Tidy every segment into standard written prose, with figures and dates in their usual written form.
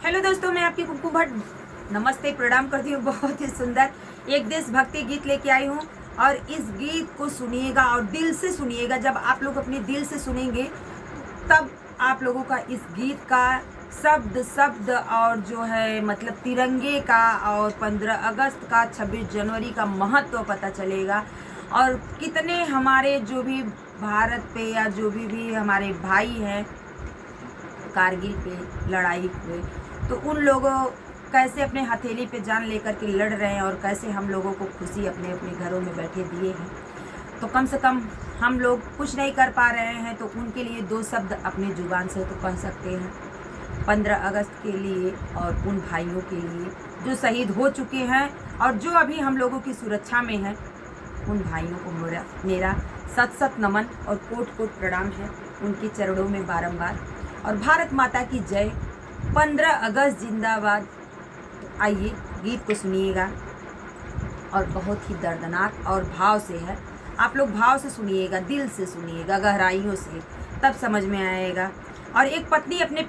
Hello दोस्तों, मैं आपकी कुमकुम भट्ट नमस्ते प्रणाम करती हूँ। बहुत ही सुंदर एक देशभक्ति गीत लेके आई हूँ और इस गीत को सुनिएगा और दिल से सुनिएगा। जब आप लोग अपने दिल से सुनेंगे तब आप लोगों का इस गीत का शब्द शब्द और जो है मतलब तिरंगे का और 15 अगस्त का 26 जनवरी का महत्व पता चलेगा। और कितने हमारे जो भी भारत पे या जो भी हमारे भाई हैं कारगिल पे लड़ाई हुए, तो उन लोगों कैसे अपने हथेली पे जान लेकर के लड़ रहे हैं और कैसे हम लोगों को खुशी अपने अपने घरों में बैठे दिए हैं। तो कम से कम हम लोग कुछ नहीं कर पा रहे हैं तो उनके लिए दो शब्द अपनी जुबान से तो कह सकते हैं। 15 अगस्त के लिए और उन भाइयों के लिए जो शहीद हो चुके हैं और जो अभी हम लोगों की सुरक्षा में हैं, उन भाइयों को मेरा सत सत नमन और कोट कोट प्रणाम है उनके चरणों में बारंबार। और भारत माता की जय। 15 अगस्त जिंदाबाद। तो आइए गीत को सुनिएगा और बहुत ही दर्दनाक और भाव से है। आप लोग भाव से सुनिएगा, दिल से सुनिएगा, गहराइयों से, तब समझ में आएगा। और एक पत्नी अपने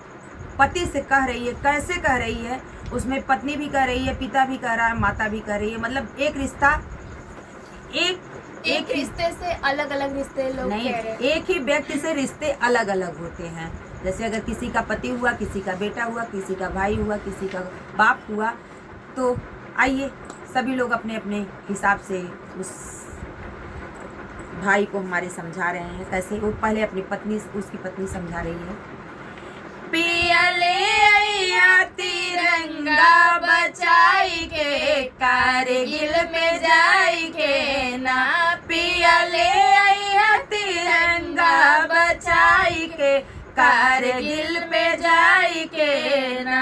पति से कह रही है, कैसे कह रही है, उसमें पत्नी भी कह रही है, पिता भी कह रहा है, माता भी कह रही है। मतलब एक रिश्ता एक रिश्ते से अलग अलग रिश्ते लोग नहीं, कह रहे हैं। एक ही व्यक्ति से रिश्ते अलग अलग होते हैं। जैसे अगर किसी का पति हुआ, किसी का बेटा हुआ, किसी का भाई हुआ, किसी का बाप हुआ, तो आइए सभी लोग अपने अपने हिसाब से उस भाई को हमारे समझा रहे हैं। कैसे वो पहले अपनी पत्नी, उसकी पत्नी समझा रही है। पिया ले आइया तिरंगा बचाई के कारगिल में जाई के ना, पिया ले आइया तिरंगा बचाई के कारगिल में जाई के ना।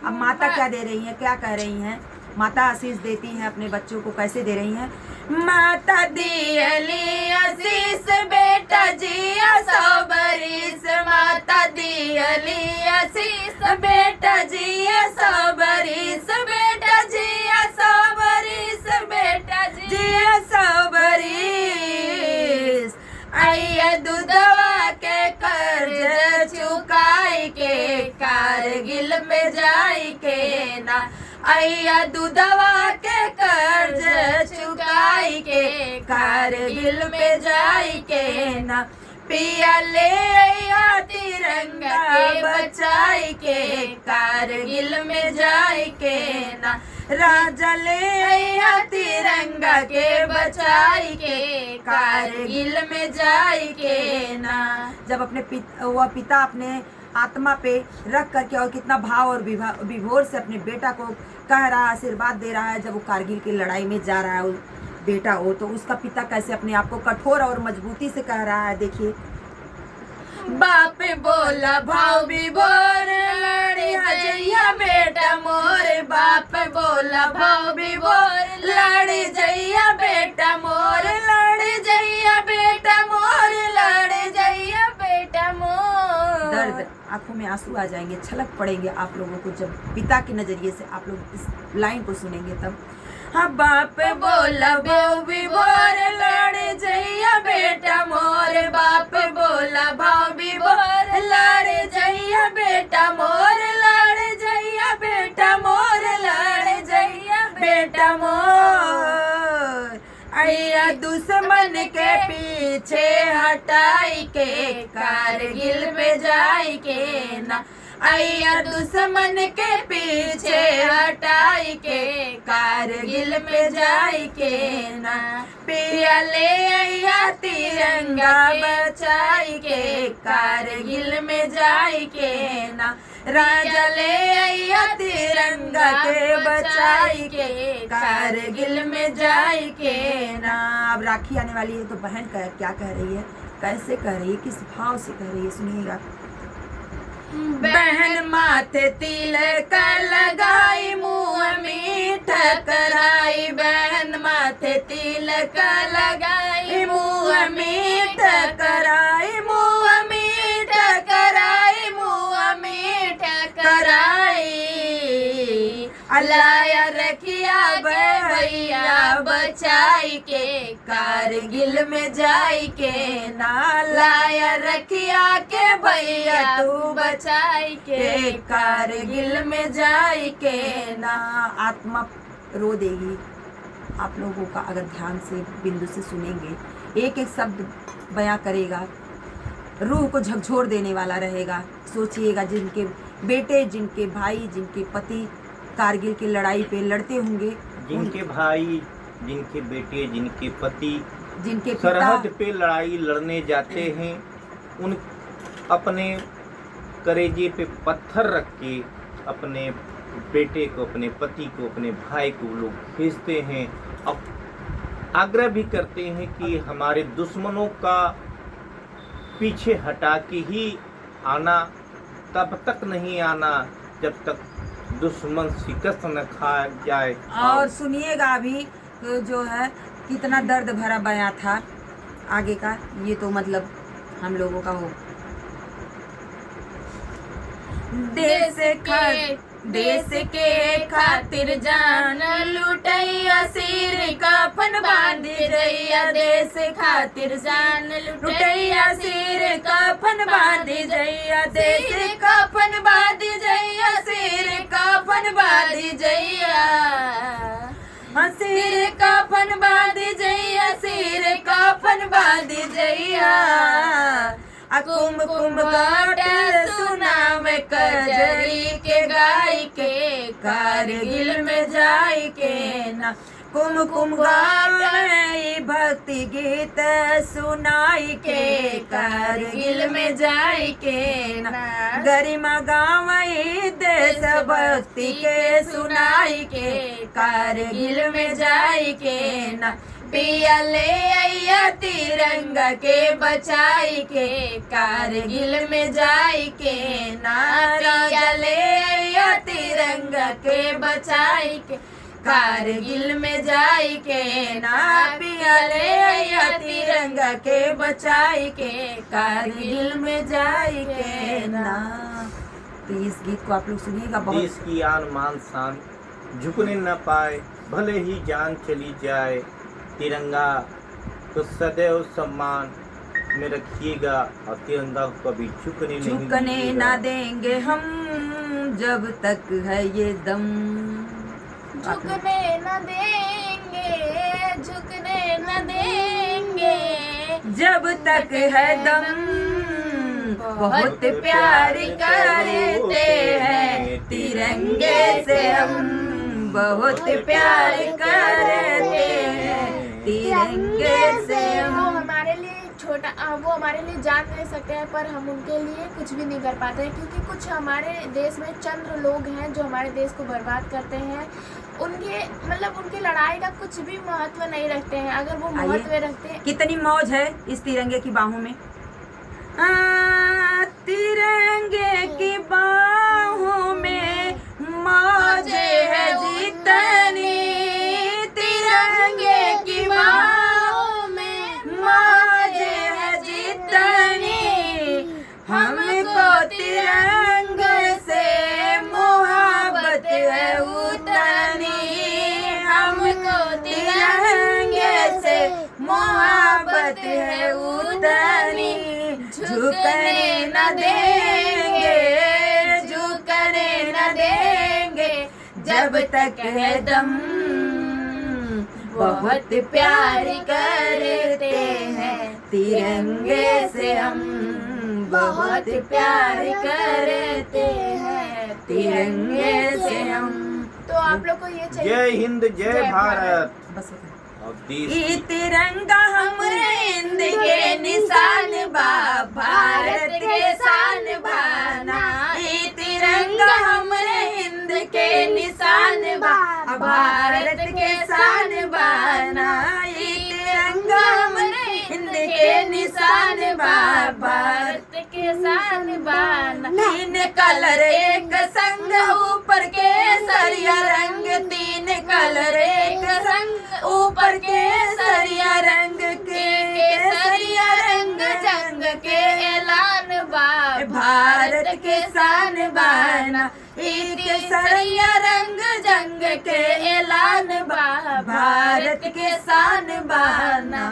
अब माता क्या दे रही है, क्या कह रही हैं? माता आशीष देती हैं अपने बच्चों को। कैसे दे रही हैं? माता दियली आशीष बेटा जिया 100 बरिस, माता दियली आशीष बेटा जिया 100 बरिस, बेटा जिया 100 बरिस, बेटा जिया 100 बरिस। आइया दूधवा के कर्ज चुकाई के कारगिल में जाई के ना, आइया दूधवा के कर्ज चुकाई के कारगिल में जाई के ना, पिया ले आइया तिरंगा के बचाई के कारगिल में जाई के ना, राजा ले आइया तिरंगा के बचाई के कारगिल में जाई के ना। जब अपने वह पिता अपने आत्मा पे रख करके और कितना भाव और विभोर से अपने बेटा को कह रहा है, आशीर्वाद दे रहा है। जब वो कारगिल की लड़ाई में जा रहा है बेटा हो, तो उसका पिता कैसे अपने आप को कठोर और मजबूती से कह रहा है। देखिए, बाप बोला भाव भी बोर लड़ी जइया बेटा मोर, बाप बोला भाव भी बोर लड़ी जइया बेटा मोर, लड़ी जइया बेटा मोर, लड़ी जइया बेटा मोर। दर्द, आंखों में आंसू आ जाएंगे, छलक पड़ेंगे आप लोगों को जब पिता के नजरिए से आप लोग इस लाइन को सुनेंगे तब। हाँ, बाप बोला भाव भी बोर लड़ी जइया बेटा मोर, बाप बोला भाव भी बोर लड़ी जइया बेटा मोर, लड़ी जइया बेटा मोर, लड़ी जइया बेटा मोर। आइया दुश्मन के पीछे हटाई के कारगिल में जाई के ना, आइया दुश्मन के पीछे हटाई के कारगिल में जाई के ना, पिया ले आइया तिरंगा बचाई के कारगिल में जाई के ना, राजा ले आइया तिरंगा के बचाई के कारगिल में जाई के ना। अब राखी आने वाली है तो बहन क्या कह रही है, कैसे कह रही है, किस भाव से कह रही है, सुनिएगा। बहन माथे तिलक लगाई मुँह मीठा कराई, बहन माथे तिलक लगाई मुँह मीठा कराई, मुँह मीठा कराई, मुँह मीठा कराई। अलाया रखिया बहन भैया बचाई के, कारगिल में जाई के ना लाया रखिया के भैया तू बचाई के, कारगिल में जाई के ना। आत्मा रो देगी आप लोगों का अगर ध्यान से बिंदु से सुनेंगे। एक एक शब्द बयां करेगा, रूह को झकझोर देने वाला रहेगा। सोचिएगा जिनके बेटे, जिनके भाई, जिनके पति कारगिल की लड़ाई पे लड़ते होंगे, जिनके भाई, जिनके बेटे, जिनके पति जिनके पिता सरहद पे लड़ाई लड़ने जाते हैं, उन अपने कलेजे पे पत्थर रख के अपने बेटे को, अपने पति को, अपने भाई को लोग भेजते हैं। अब आग्रह भी करते हैं कि हमारे दुश्मनों का पीछे हटा के ही आना, तब तक नहीं आना जब तक दुश्मन शिकस्त न खा जाए। और सुनिएगा अभी जो है कितना दर्द भरा बयां था आगे का, ये तो मतलब हम लोगों का हो। देश के खातिर जान लुटैया, सिर कफन बांधी जइया, देश खातिर जान लुटैया, सिर कफन बांधी जइया, देश कफन बांधी जइया, सिर कफन बांधी जइया, सिर कफन बांधी जइया, सिर कफन बांधी जइया। कुमकुम घाट सुनाम कजरी के गाय के, कारगिल में जाई के ना। कुमकुम घाट भक्ति गीत सुनाई के, कारगिल में जाई के ना। गरिमा गावई देश भक्ति के सुनाई के, कारगिल में जाई के ना। पिया ले आइया तिरंगा के बचाई के, कारगिल में जाई के ना। पिया ले आइया तिरंगा के बचाई के, कारगिल में जाई के ना। पिया ले आइया तिरंगा के बचाई के, कारगिल में जाई के ना। तो इस गीत को आप लोग सुनिएगा। बहुत देश की आन मान शान झुकने न पाए, भले ही जान चली जाए, तिरंगा तो सदैव सम्मान में रखिएगा और तिरंगा को कभी झुकने ना देंगे हम जब तक है ये दम। झुकने न देंगे, झुकने न देंगे जब तक है दम। बहुत प्यार करते हैं तिरंगे से हम, बहुत प्यार करते हैं तिरंगे से वो हम। हमारे लिए छोटा, वो हमारे लिए जान दे सकते हैं, पर हम उनके लिए कुछ भी नहीं कर पाते हैं, क्योंकि कुछ हमारे देश में चंद लोग हैं जो हमारे देश को बर्बाद करते हैं। उनके मतलब उनकी लड़ाई का कुछ भी महत्व नहीं रखते हैं। अगर वो महत्व रखते हैं। कितनी मौज है इस तिरंगे की बाहों में। तिरंगे की बाहों में मौज है जितनी, तिरंगे की बाहों में मौज है जितनी, हमको तिरंगे से मोहब्बत है उतनी, हमको तिरंगे से मोहब्बत है उतनी। झुकने न देंगे, झुकने न देंगे जब तक है दम। बहुत प्यार करते हैं तिरंगे से हम, बहुत प्यार करते हैं तिरंगे से हम। तो आप लोग को ये चाहिए। जय हिंद, जय भारत। बस और देश ई तिरंगा हमरे हिंद के निशान बा, भारत के शान बाना। ई तिरंगा हमरे हिंद के निशान बा, भारत के शान बाना। ई तिरंगा हमरे हिंद के निशान बा, भारत के शान बाना। तीन कलर एक संग ऊपर के सरिया रंग, तीन कलर एक संग ऊपर के सरिया रंग के सरिया रंग जंग के ऐलान बा, भारत के शान बाना। एक सरिया रंग जंग के ऐलान बा, भारत के शान बहाना।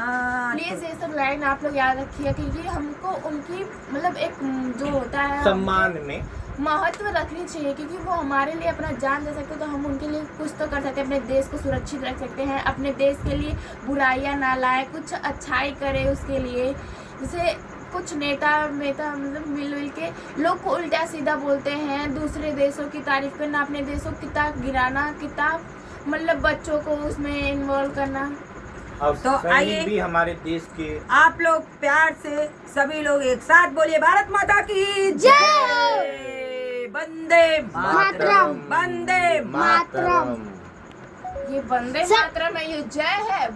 प्लीज ये सब लाइन आप लोग याद रखिए, क्योंकि हमको उनकी मतलब एक जो होता है सम्मान में महत्व रखनी चाहिए, क्योंकि वो हमारे लिए अपना जान दे सकते हैं, तो हम उनके लिए कुछ तो कर सकते हैं, अपने देश को सुरक्षित रख सकते हैं, अपने देश के लिए बुराइयां ना लाए, कुछ अच्छाई करे उसके लिए। जैसे कुछ नेता मतलब मिल के लोग को उल्टा सीधा बोलते हैं, दूसरे देशों की तारीफ करना, अपने देशों की किताब गिराना, किताब मतलब बच्चों को उसमें इन्वॉल्व करना। और तो सैनिक आइए भी हमारे देश के आप लोग प्यार से सभी लोग एक साथ बोलिए भारत माता की जय, वंदे मातरम, वंदे मातरम। ये वंदे मातरम है, ये जय है।